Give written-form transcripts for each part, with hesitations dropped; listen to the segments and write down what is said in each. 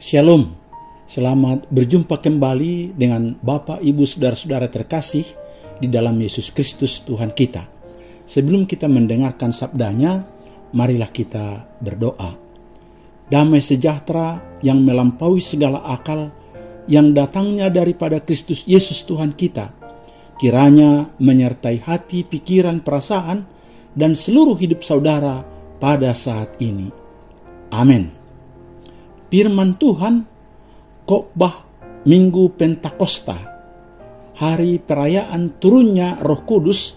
Shalom, selamat berjumpa kembali dengan Bapak, Ibu, Saudara-saudara terkasih di dalam Yesus Kristus Tuhan kita. Sebelum kita mendengarkan sabdanya, marilah kita berdoa. Damai sejahtera yang melampaui segala akal, yang datangnya daripada Kristus Yesus Tuhan kita, kiranya menyertai hati, pikiran, perasaan, dan seluruh hidup saudara pada saat ini. Amin. Firman Tuhan, khotbah Minggu Pentakosta, hari perayaan turunnya Roh Kudus,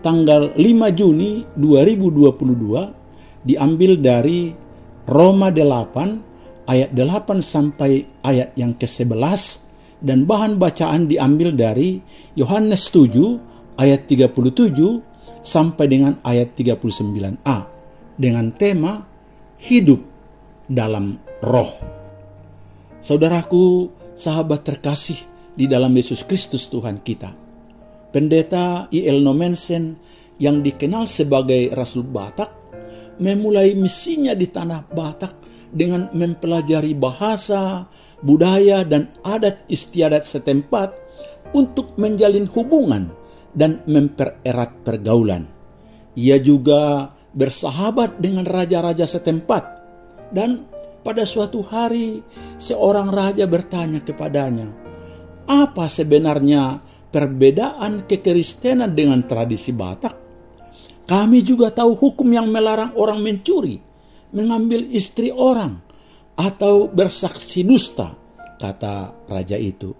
tanggal 5 Juni 2022, diambil dari Roma 8 ayat 8 sampai ayat yang ke-11, dan bahan bacaan diambil dari Yohanes 7 ayat 37 sampai dengan ayat 39a, dengan tema hidup dalam Roh. Saudaraku, sahabat terkasih di dalam Yesus Kristus Tuhan kita, Pendeta I.L. Nommensen yang dikenal sebagai Rasul Batak memulai misinya di tanah Batak dengan mempelajari bahasa, budaya, dan adat istiadat setempat untuk menjalin hubungan dan mempererat pergaulan. Ia juga bersahabat dengan raja-raja setempat, dan pada suatu hari seorang raja bertanya kepadanya, apa sebenarnya perbedaan kekristenan dengan tradisi Batak? Kami juga tahu hukum yang melarang orang mencuri, mengambil istri orang, atau bersaksi dusta, kata raja itu.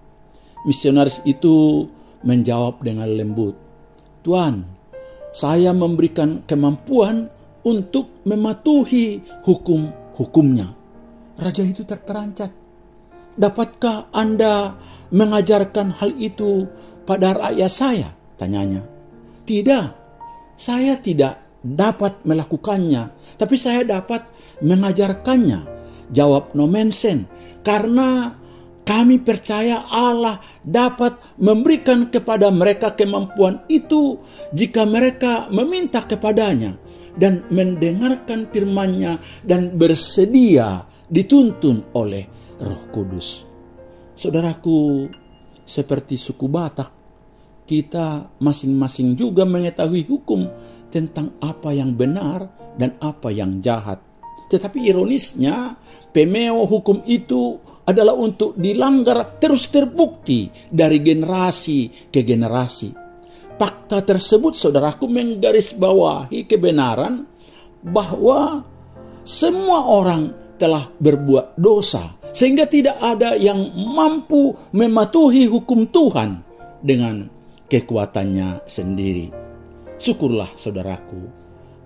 Misionaris itu menjawab dengan lembut, Tuan, saya memberikan kemampuan untuk mematuhi hukum-hukumnya. Raja itu terperancat. Dapatkah Anda mengajarkan hal itu pada rakyat saya? Tanyanya. Tidak, saya tidak dapat melakukannya, tapi saya dapat mengajarkannya, jawab Nommensen, karena kami percaya Allah dapat memberikan kepada mereka kemampuan itu jika mereka meminta kepadanya dan mendengarkan firman-Nya dan bersedia dituntun oleh Roh Kudus. Saudaraku, seperti suku Batak, kita masing-masing juga mengetahui hukum tentang apa yang benar dan apa yang jahat. Tetapi ironisnya, pemeo hukum itu adalah untuk dilanggar terus terbukti dari generasi ke generasi. Fakta tersebut, saudaraku, menggarisbawahi kebenaran bahwa semua orang telah berbuat dosa, sehingga tidak ada yang mampu mematuhi hukum Tuhan dengan kekuatannya sendiri. Syukurlah, saudaraku,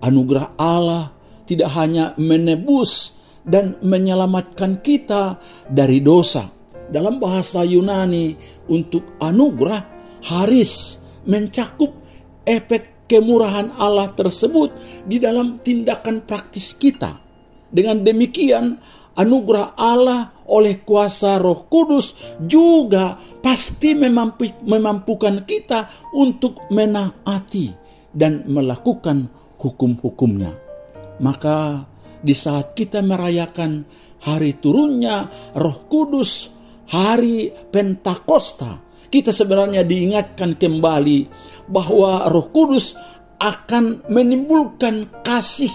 anugerah Allah tidak hanya menebus dan menyelamatkan kita dari dosa. Dalam bahasa Yunani, untuk anugerah, haris, mencakup efek kemurahan Allah tersebut di dalam tindakan praktis kita. Dengan demikian, anugerah Allah oleh kuasa Roh Kudus juga pasti memampukan kita untuk menaati dan melakukan hukum-hukumnya. Maka di saat kita merayakan hari turunnya Roh Kudus, hari Pentakosta, kita sebenarnya diingatkan kembali bahwa Roh Kudus akan menimbulkan kasih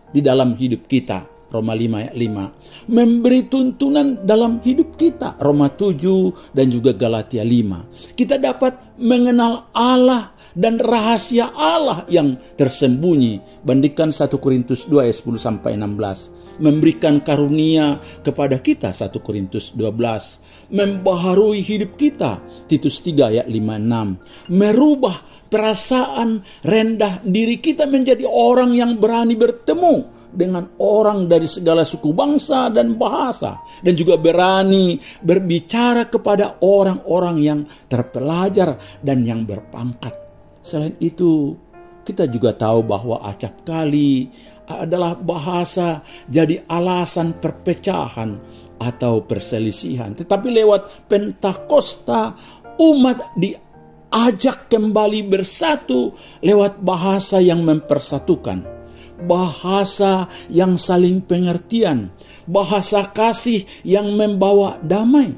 di dalam hidup kita. Roma 5 ayat 5. Memberi tuntunan dalam hidup kita. Roma 7 dan juga Galatia 5. Kita dapat mengenal Allah dan rahasia Allah yang tersembunyi. Bandingkan 1 Korintus 2 ayat 10 sampai 16. Memberikan karunia kepada kita 1 Korintus 12. Membaharui hidup kita Titus 3 ayat 5-6. Merubah perasaan rendah diri kita menjadi orang yang berani bertemu dengan orang dari segala suku bangsa dan bahasa, dan juga berani berbicara kepada orang-orang yang terpelajar dan yang berpangkat. Selain itu, kita juga tahu bahwa acap kali adalah bahasa jadi alasan perpecahan atau perselisihan. Tetapi lewat Pentakosta, umat diajak kembali bersatu lewat bahasa yang mempersatukan. bahasa yang saling pengertian, bahasa kasih yang membawa damai.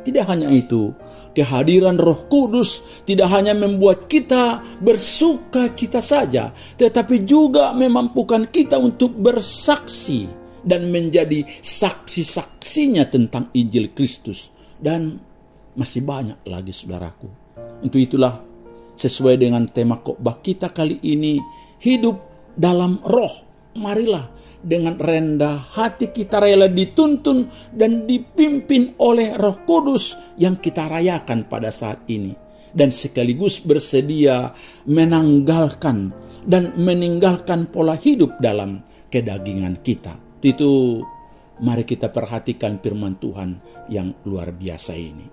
Tidak hanya itu, kehadiran Roh Kudus tidak hanya membuat kita bersuka cita saja, tetapi juga memampukan kita untuk bersaksi dan menjadi saksi-saksinya tentang Injil Kristus. Dan masih banyak lagi, saudaraku. Untuk itulah, sesuai dengan tema khotbah kita kali ini, hidup dalam roh. Marilah dengan rendah hati kita rela dituntun dan dipimpin oleh Roh Kudus yang kita rayakan pada saat ini, dan sekaligus bersedia menanggalkan dan meninggalkan pola hidup dalam kedagingan kita. Itu mari kita perhatikan firman Tuhan yang luar biasa ini.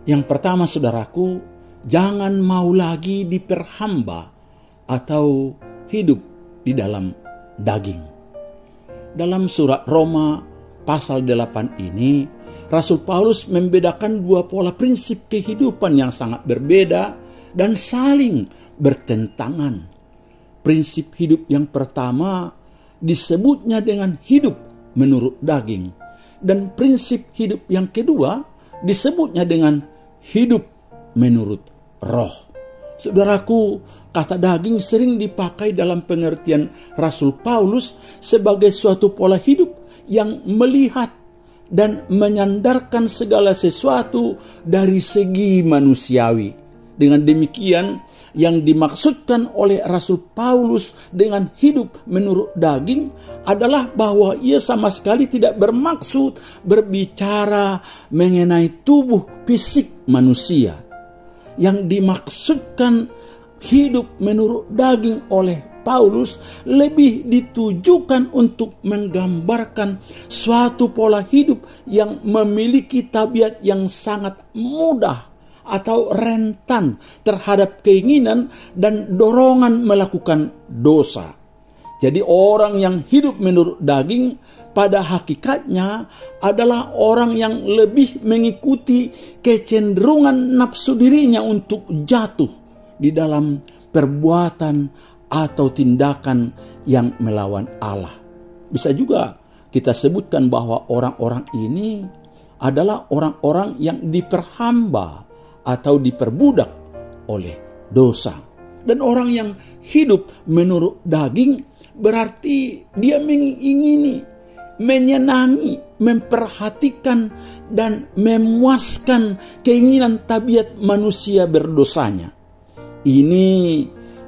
Yang pertama, saudaraku, jangan mau lagi diperhamba atau hidup di dalam daging. Dalam surat Roma pasal 8 ini, Rasul Paulus membedakan dua pola prinsip kehidupan yang sangat berbeda dan saling bertentangan. Prinsip hidup yang pertama disebutnya dengan hidup menurut daging, dan prinsip hidup yang kedua disebutnya dengan hidup menurut roh. Saudaraku, kata daging sering dipakai dalam pengertian Rasul Paulus sebagai suatu pola hidup yang melihat dan menyandarkan segala sesuatu dari segi manusiawi. Dengan demikian, yang dimaksudkan oleh Rasul Paulus dengan hidup menurut daging adalah bahwa ia sama sekali tidak bermaksud berbicara mengenai tubuh fisik manusia. Yang dimaksudkan hidup menurut daging oleh Paulus lebih ditujukan untuk menggambarkan suatu pola hidup yang memiliki tabiat yang sangat mudah atau rentan terhadap keinginan dan dorongan melakukan dosa. Jadi orang yang hidup menurut daging pada hakikatnya adalah orang yang lebih mengikuti kecenderungan nafsu dirinya untuk jatuh di dalam perbuatan atau tindakan yang melawan Allah. Bisa juga kita sebutkan bahwa orang-orang ini adalah orang-orang yang diperhamba atau diperbudak oleh dosa. Dan orang yang hidup menurut daging berarti dia mengingini, menyenangi, memperhatikan, dan memuaskan keinginan tabiat manusia berdosanya. Ini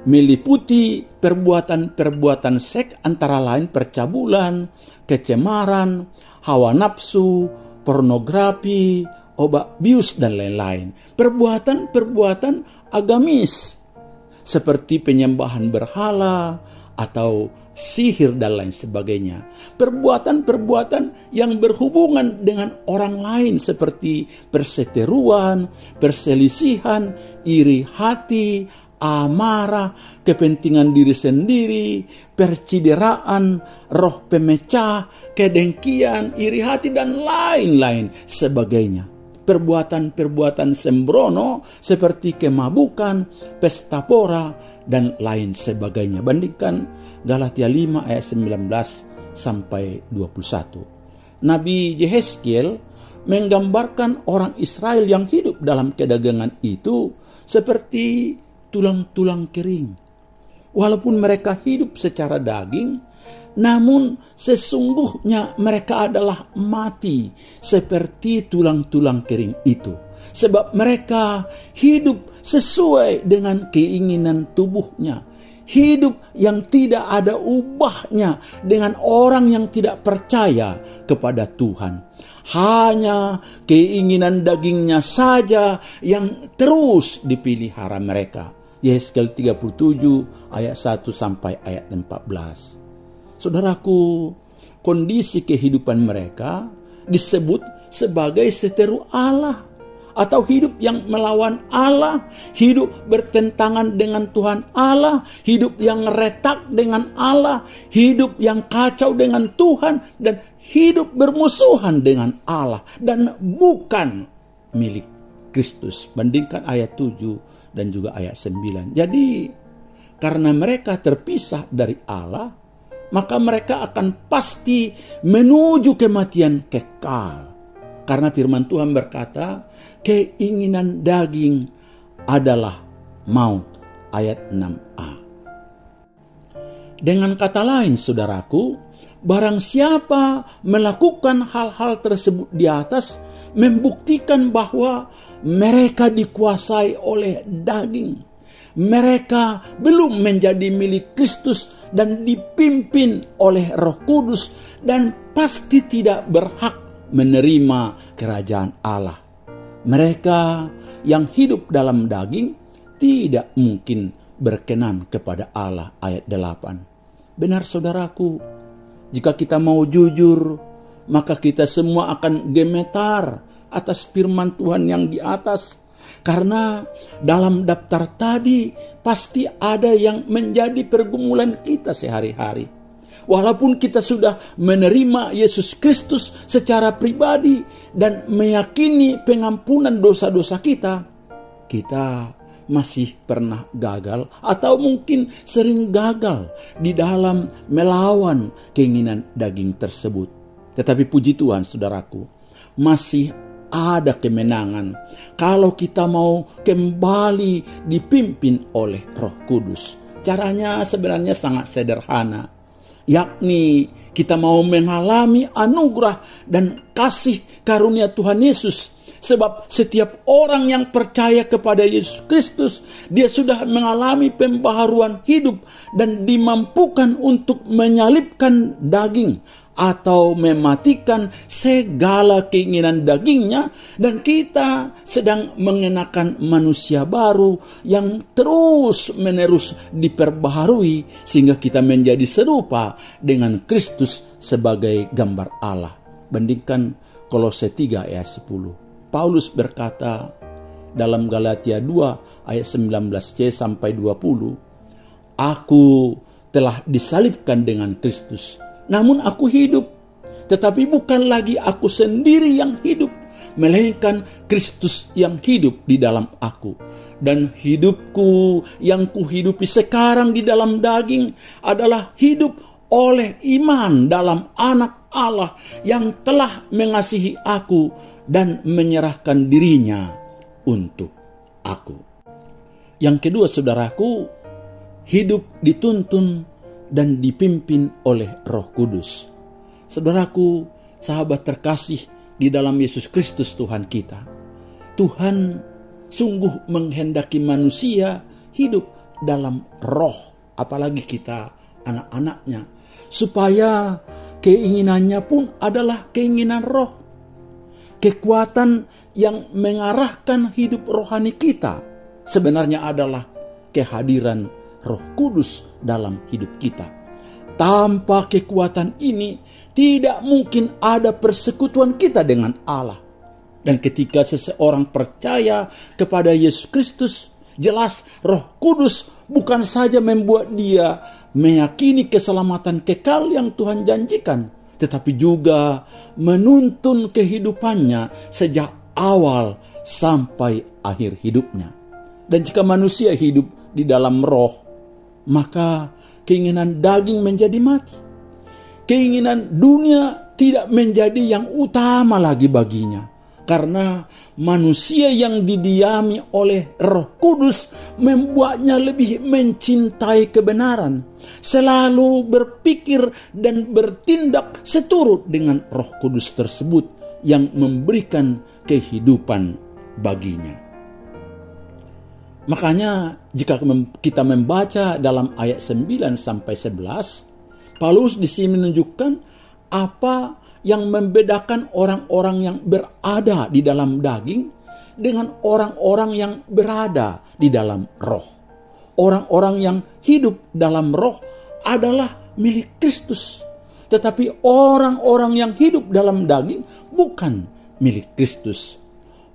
meliputi perbuatan-perbuatan seks antara lain percabulan, kecemaran, hawa nafsu, pornografi, obat bius, dan lain-lain. Perbuatan-perbuatan agamis seperti penyembahan berhala atau sihir dan lain sebagainya. Perbuatan-perbuatan yang berhubungan dengan orang lain seperti perseteruan, perselisihan, iri hati, amarah, kepentingan diri sendiri, percideraan, roh pemecah, kedengkian, iri hati, dan lain-lain sebagainya. Perbuatan-perbuatan sembrono seperti kemabukan, pesta pora, dan lain sebagainya. Bandingkan Galatia 5 ayat 19 sampai 21. Nabi Yehezkiel menggambarkan orang Israel yang hidup dalam kedagingan itu seperti tulang-tulang kering. Walaupun mereka hidup secara daging, namun sesungguhnya mereka adalah mati seperti tulang-tulang kering itu. Sebab mereka hidup sesuai dengan keinginan tubuhnya. Hidup yang tidak ada ubahnya dengan orang yang tidak percaya kepada Tuhan. Hanya keinginan dagingnya saja yang terus dipelihara mereka. Yehezkiel 37 ayat 1 sampai ayat 14. Saudaraku, kondisi kehidupan mereka disebut sebagai seteru Allah, atau hidup yang melawan Allah, hidup bertentangan dengan Tuhan Allah, hidup yang retak dengan Allah, hidup yang kacau dengan Tuhan, dan hidup bermusuhan dengan Allah, dan bukan milik Kristus. Bandingkan ayat 7 dan juga ayat 9. Jadi karena mereka terpisah dari Allah, maka mereka akan pasti menuju kematian kekal. Karena firman Tuhan berkata, keinginan daging adalah maut. Ayat 6a. Dengan kata lain, saudaraku, barang siapa melakukan hal-hal tersebut di atas, membuktikan bahwa mereka dikuasai oleh daging. Mereka belum menjadi milik Kristus dan dipimpin oleh Roh Kudus, dan pasti tidak berhak menerima kerajaan Allah. Mereka yang hidup dalam daging tidak mungkin berkenan kepada Allah. Ayat 8. Benar saudaraku, jika kita mau jujur, maka kita semua akan gemetar atas firman Tuhan yang di atas. Karena dalam daftar tadi pasti ada yang menjadi pergumulan kita sehari-hari. Walaupun kita sudah menerima Yesus Kristus secara pribadi dan meyakini pengampunan dosa-dosa kita, kita masih pernah gagal atau mungkin sering gagal di dalam melawan keinginan daging tersebut. Tetapi puji Tuhan saudaraku, masih ada kemenangan kalau kita mau kembali dipimpin oleh Roh Kudus. Caranya sebenarnya sangat sederhana, yakni kita mau mengalami anugerah dan kasih karunia Tuhan Yesus. Sebab setiap orang yang percaya kepada Yesus Kristus, dia sudah mengalami pembaharuan hidup dan dimampukan untuk menyalibkan daging atau mematikan segala keinginan dagingnya, dan kita sedang mengenakan manusia baru yang terus-menerus diperbaharui sehingga kita menjadi serupa dengan Kristus sebagai gambar Allah. Bandingkan Kolose 3 ayat 10. Paulus berkata dalam Galatia 2 ayat 19c sampai 20, aku telah disalibkan dengan Kristus, namun aku hidup, tetapi bukan lagi aku sendiri yang hidup, melainkan Kristus yang hidup di dalam aku. Dan hidupku yang kuhidupi sekarang di dalam daging adalah hidup oleh iman dalam Anak Allah yang telah mengasihi aku dan menyerahkan dirinya untuk aku. Yang kedua saudaraku, hidup dituntun dan dipimpin oleh Roh Kudus. Saudaraku, sahabat terkasih di dalam Yesus Kristus Tuhan kita, Tuhan sungguh menghendaki manusia hidup dalam roh, apalagi kita anak-anaknya, supaya keinginannya pun adalah keinginan roh. Kekuatan yang mengarahkan hidup rohani kita sebenarnya adalah kehadiran Roh Kudus dalam hidup kita. Tanpa kekuatan ini tidak mungkin ada persekutuan kita dengan Allah. Dan ketika seseorang percaya kepada Yesus Kristus, jelas Roh Kudus bukan saja membuat dia meyakini keselamatan kekal yang Tuhan janjikan, tetapi juga menuntun kehidupannya sejak awal sampai akhir hidupnya. Dan jika manusia hidup di dalam roh, maka keinginan daging menjadi mati. Keinginan dunia tidak menjadi yang utama lagi baginya. Karena manusia yang didiami oleh Roh Kudus membuatnya lebih mencintai kebenaran, selalu berpikir dan bertindak seturut dengan Roh Kudus tersebut yang memberikan kehidupan baginya. Makanya jika kita membaca dalam ayat 9 sampai 11, Paulus di sini menunjukkan apa yang membedakan orang-orang yang berada di dalam daging dengan orang-orang yang berada di dalam roh. Orang-orang yang hidup dalam roh adalah milik Kristus, tetapi orang-orang yang hidup dalam daging bukan milik Kristus.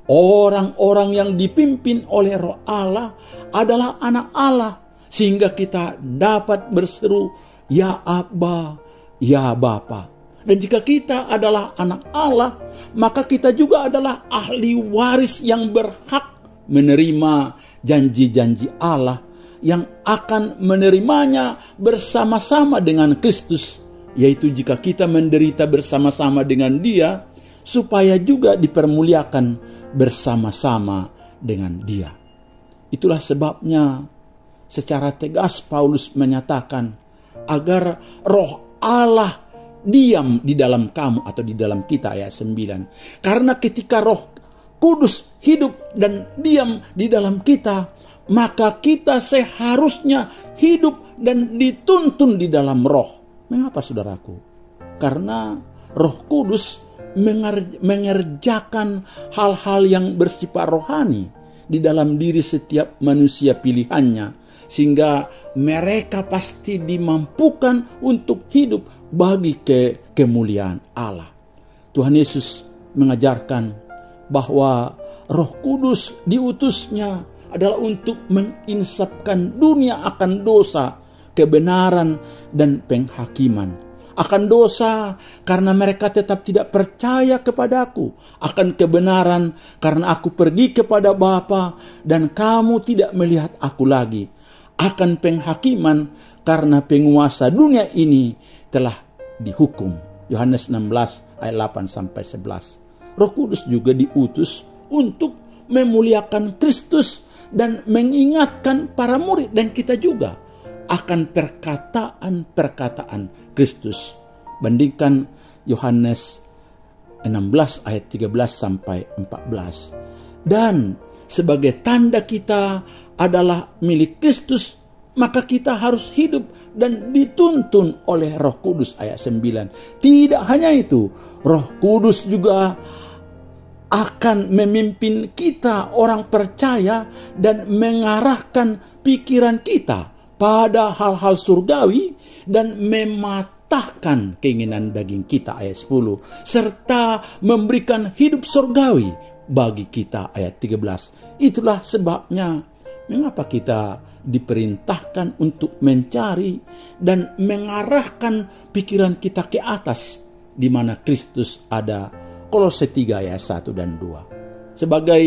Orang-orang yang dipimpin oleh Roh Allah adalah anak Allah, sehingga kita dapat berseru, ya Abba, ya Bapa. Dan jika kita adalah anak Allah, maka kita juga adalah ahli waris yang berhak menerima janji-janji Allah yang akan menerimanya bersama-sama dengan Kristus, yaitu jika kita menderita bersama-sama dengan Dia, supaya juga dipermuliakan bersama-sama dengan Dia. Itulah sebabnya secara tegas Paulus menyatakan agar roh Allah diam di dalam kamu atau di dalam kita, ayat 9. Karena ketika Roh Kudus hidup dan diam di dalam kita, maka kita seharusnya hidup dan dituntun di dalam roh. Mengapa saudaraku? Karena Roh Kudus mengerjakan hal-hal yang bersifat rohani di dalam diri setiap manusia pilihannya, sehingga mereka pasti dimampukan untuk hidup bagi kemuliaan Allah. Tuhan Yesus mengajarkan bahwa Roh Kudus diutusnya adalah untuk menginsafkan dunia akan dosa, kebenaran, dan penghakiman. Akan dosa karena mereka tetap tidak percaya kepadaku, akan kebenaran karena aku pergi kepada Bapa dan kamu tidak melihat aku lagi, akan penghakiman karena penguasa dunia ini telah dihukum. Yohanes 16 ayat 8-11. Roh Kudus juga diutus untuk memuliakan Kristus dan mengingatkan para murid dan kita juga akan perkataan-perkataan Kristus. Bandingkan Yohanes 16 ayat 13-14. Dan sebagai tanda kita adalah milik Kristus, maka kita harus hidup dan dituntun oleh Roh Kudus, ayat 9. Tidak hanya itu, Roh Kudus juga akan memimpin kita orang percaya dan mengarahkan pikiran kita pada hal-hal surgawi dan mematahkan keinginan daging kita, ayat 10, serta memberikan hidup surgawi bagi kita, ayat 13. Itulah sebabnya mengapa kita diperintahkan untuk mencari dan mengarahkan pikiran kita ke atas, di mana Kristus ada. Kolose 3 ayat 1 dan 2. Sebagai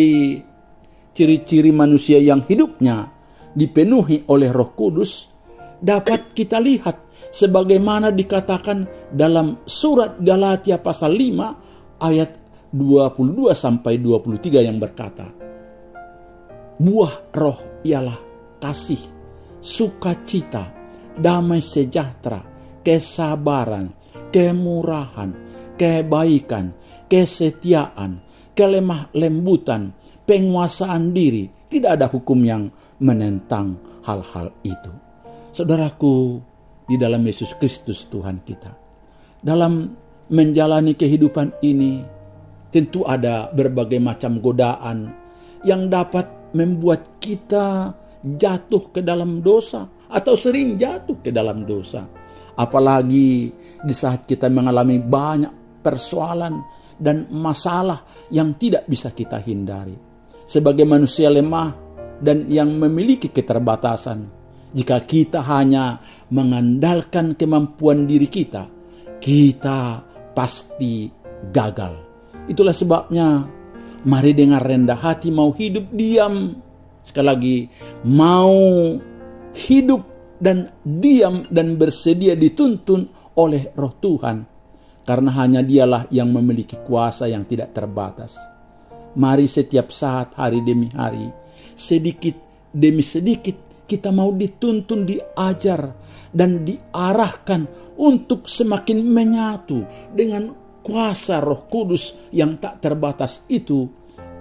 ciri-ciri manusia yang hidupnya dipenuhi oleh Roh Kudus, dapat kita lihat sebagaimana dikatakan dalam surat Galatia pasal 5 ayat 22-23 yang berkata, buah roh ialah kasih, sukacita, damai sejahtera, kesabaran, kemurahan, kebaikan, kesetiaan, kelemah lembutan, penguasaan diri. Tidak ada hukum yang menentang hal-hal itu. Saudaraku, di dalam Yesus Kristus Tuhan kita, dalam menjalani kehidupan ini, tentu ada berbagai macam godaan yang dapat membuat kita jatuh ke dalam dosa atau sering jatuh ke dalam dosa. Apalagi di saat kita mengalami banyak persoalan dan masalah yang tidak bisa kita hindari. Sebagai manusia lemah dan yang memiliki keterbatasan, jika kita hanya mengandalkan kemampuan diri kita, kita pasti gagal. Itulah sebabnya mari dengan rendah hati mau hidup diam. Sekali lagi, mau hidup dan diam dan bersedia dituntun oleh Roh Tuhan. Karena hanya Dialah yang memiliki kuasa yang tidak terbatas. Mari setiap saat, hari demi hari, sedikit demi sedikit kita mau dituntun, diajar, dan diarahkan untuk semakin menyatu dengan kuasa Roh Kudus yang tak terbatas itu,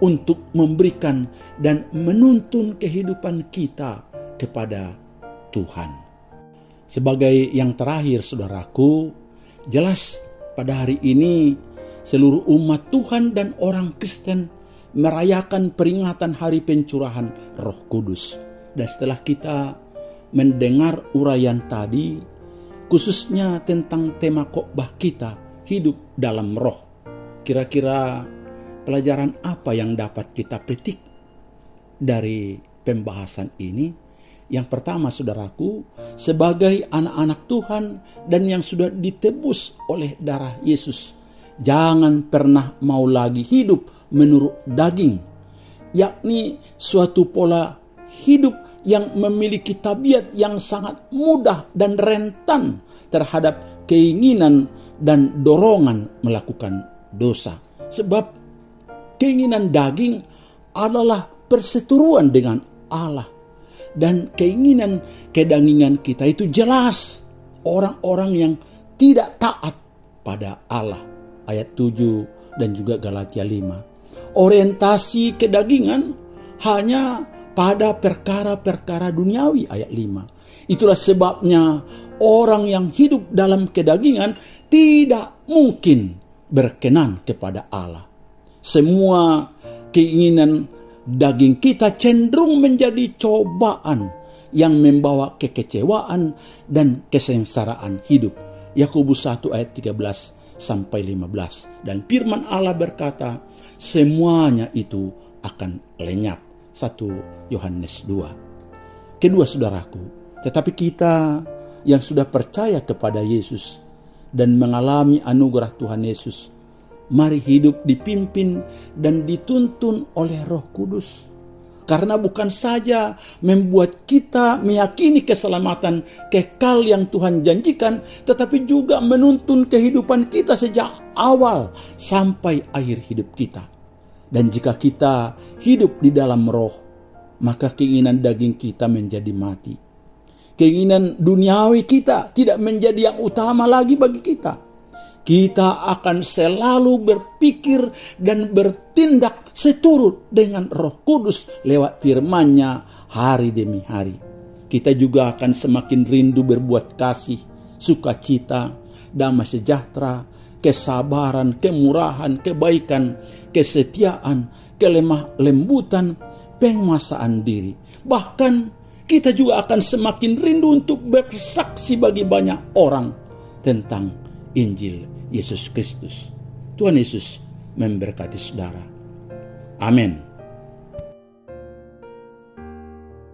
untuk memberikan dan menuntun kehidupan kita kepada Tuhan. Sebagai yang terakhir, saudaraku, jelas pada hari ini seluruh umat Tuhan dan orang Kristen merayakan peringatan hari pencurahan Roh Kudus. Dan setelah kita mendengar uraian tadi, khususnya tentang tema khotbah kita, hidup dalam roh, kira-kira pelajaran apa yang dapat kita petik dari pembahasan ini? Yang pertama, saudaraku, sebagai anak-anak Tuhan dan yang sudah ditebus oleh darah Yesus, jangan pernah mau lagi hidup menurut daging, yakni suatu pola hidup yang memiliki tabiat yang sangat mudah dan rentan terhadap keinginan dan dorongan melakukan dosa. Sebab keinginan daging adalah perseteruan dengan Allah. Dan keinginan kedagingan kita itu jelas orang-orang yang tidak taat pada Allah. Ayat 7 dan juga Galatia 5. Orientasi kedagingan hanya pada perkara-perkara duniawi, ayat 5. Itulah sebabnya orang yang hidup dalam kedagingan tidak mungkin berkenan kepada Allah. Semua keinginan daging kita cenderung menjadi cobaan yang membawa kekecewaan dan kesengsaraan hidup. Yakobus 1 ayat 13 sampai 15. Dan firman Allah berkata, semuanya itu akan lenyap. 1 Yohanes 2. Kedua saudaraku, tetapi kita yang sudah percaya kepada Yesus dan mengalami anugerah Tuhan Yesus, mari hidup dipimpin dan dituntun oleh Roh Kudus. Karena bukan saja membuat kita meyakini keselamatan kekal yang Tuhan janjikan, tetapi juga menuntun kehidupan kita sejak awal sampai akhir hidup kita. Dan jika kita hidup di dalam roh, maka keinginan daging kita menjadi mati. Keinginan duniawi kita tidak menjadi yang utama lagi bagi kita. Kita akan selalu berpikir dan bertindak seturut dengan Roh Kudus lewat firman-Nya hari demi hari. Kita juga akan semakin rindu berbuat kasih, sukacita, damai sejahtera, kesabaran, kemurahan, kebaikan, kesetiaan, kelemah lembutan, penguasaan diri. Bahkan kita juga akan semakin rindu untuk bersaksi bagi banyak orang tentang Injil Yesus Kristus. Tuhan Yesus memberkati saudara. Amin.